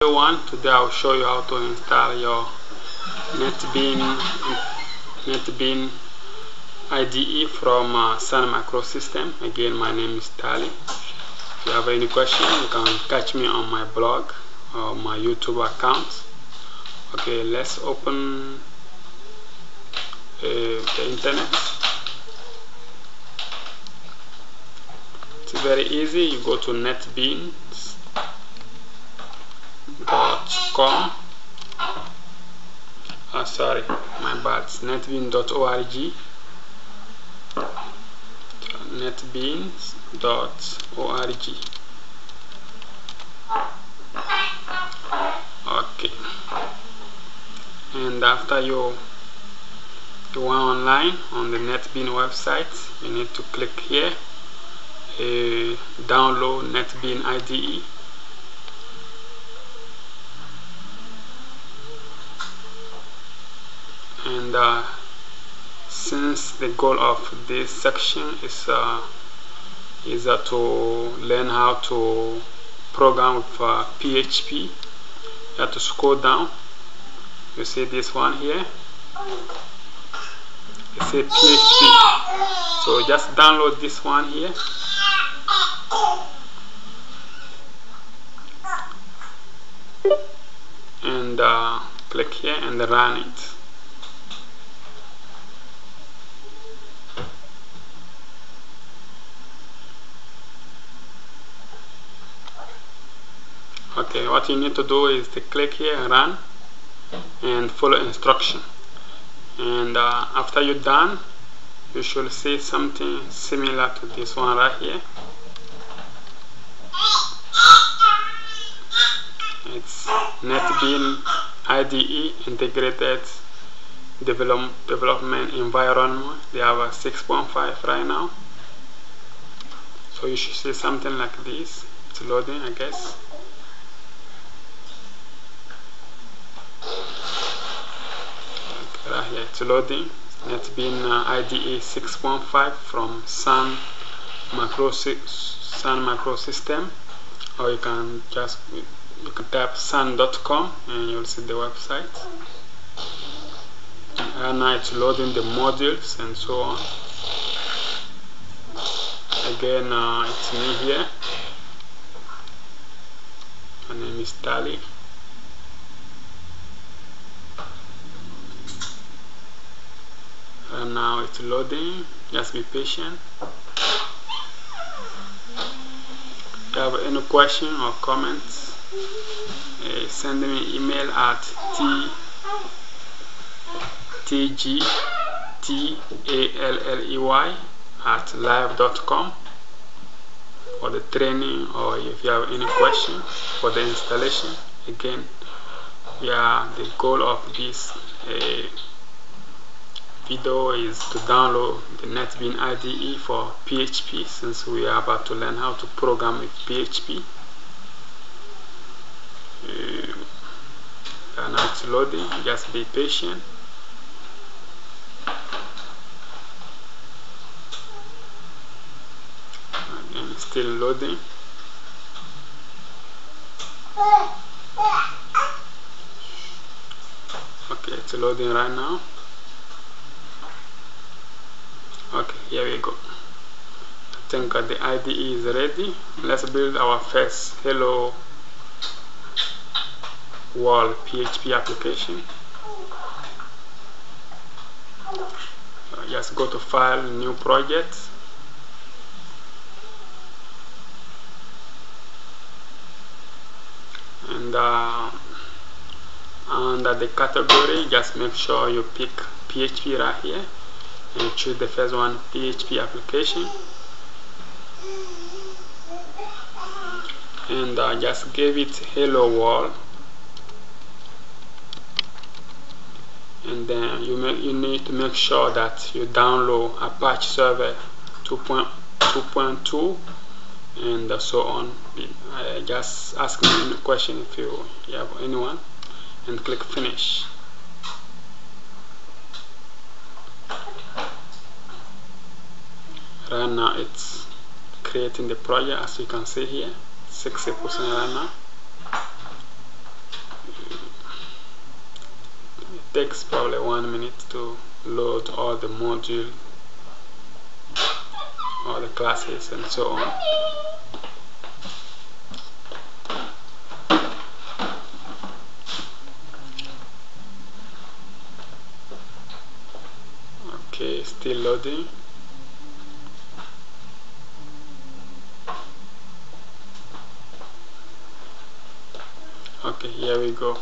Everyone, today I'll show you how to install your NetBeans IDE from Sun Microsystem. Again, my name is Tali. If you have any question, you can catch me on my blog or my YouTube account. Okay, let's open the internet. It's very easy. You go to netbeans.com. Sorry, my bad. It's netbeans.org. netbeans.org. Okay, and after you are online on the NetBeans website, you need to click here, download NetBeans IDE. And since the goal of this section is to learn how to program with PHP, you have to scroll down. You see this one here, it says PHP, so just download this one here. And click here and run it. Okay, what you need to do is to click here and run and follow instruction. And after you're done, you should see something similar to this one right here. It's NetBeans IDE Integrated Development Environment. They have a 6.5 right now. So you should see something like this. It's loading, I guess. Right here, it's loading. NetBeans IDE 6.5 from Sun Microsystem, or you can type sun.com and you'll see the website. And now it's loading the modules and so on. Again, it's me here. My name is Tali. And now it's loading. Just be patient. If you have any question or comments, send me an email at tgtalley@live.com for the training, or if you have any question for the installation. Again, the goal of this video is to download the NetBeans IDE for PHP, since we are about to learn how to program with PHP. And now it's loading. Just be patient. Again, it's still loading. Okay, it's loading right now. Okay, here we go. I think the IDE is ready. Let's build our first Hello World PHP application. Just go to File, New Project. And under the category, just make sure you pick PHP right here. And choose the first one, PHP application, and just give it Hello World. And then you need to make sure that you download Apache Server 2.2 and so on. Just ask me any question if you have anyone, and click Finish. Right now it's creating the project, as you can see here, 60% right now. takes probably 1 minute to load all the module, all the classes and so on. Okay, still loading. Okay, here we go.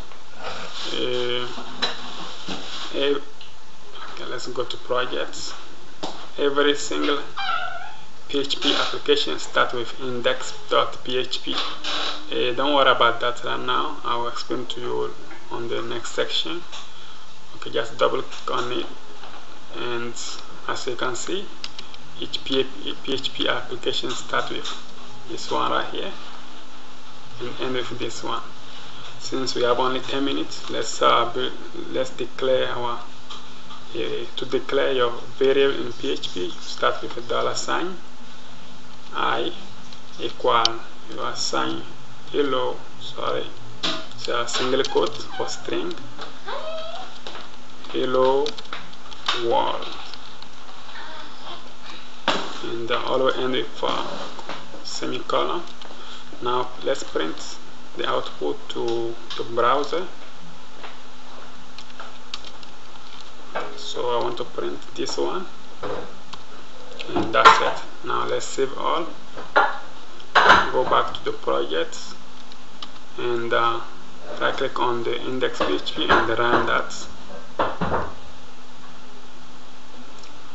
Okay, let's go to projects. Every single PHP application starts with index.php. Don't worry about that right now. I will explain to you on the next section. Okay, just double click on it, and as you can see, each PHP application starts with this one right here and end with this one. Since we have only 10 minutes, let's declare our to declare your variable in PHP. Start with a $, I equal your sign hello, sorry, so a single quote for string, hello world, and always end with semicolon. Now let's print the output to the browser. So I want to print this one, and that's it. Now let's save all, go back to the project, and right click on the index.php and run that.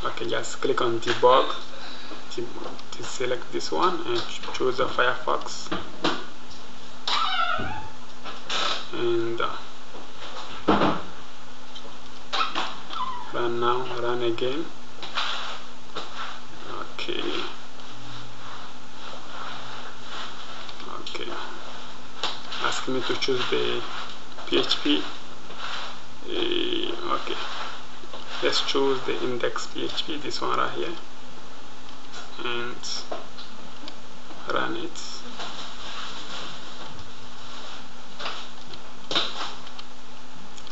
Okay, just click on debug to select this one and choose the Firefox, and run now, run again. Okay, ask me to choose the PHP. Okay, let's choose the index.php, this one right here, and run it.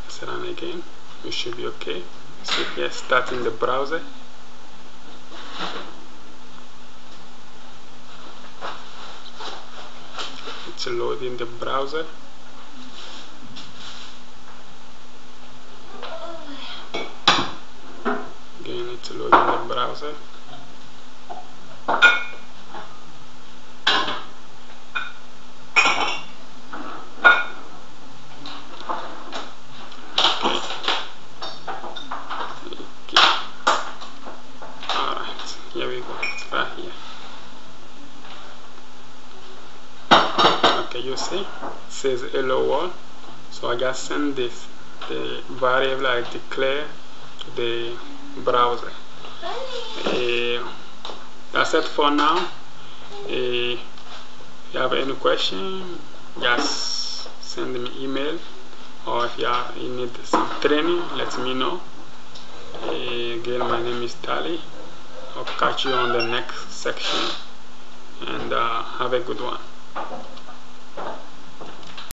Let's run again. You should be okay. So here, starting the browser. It's loading the browser. Again, it's loading the browser. Here we go, it's right here. Okay, you see, it says hello world. So I just send the variable I declare to the browser. That's it for now. If you have any question, just send me email, or if you need some training, let me know. Again, my name is Tali. I'll catch you on the next section, and have a good one.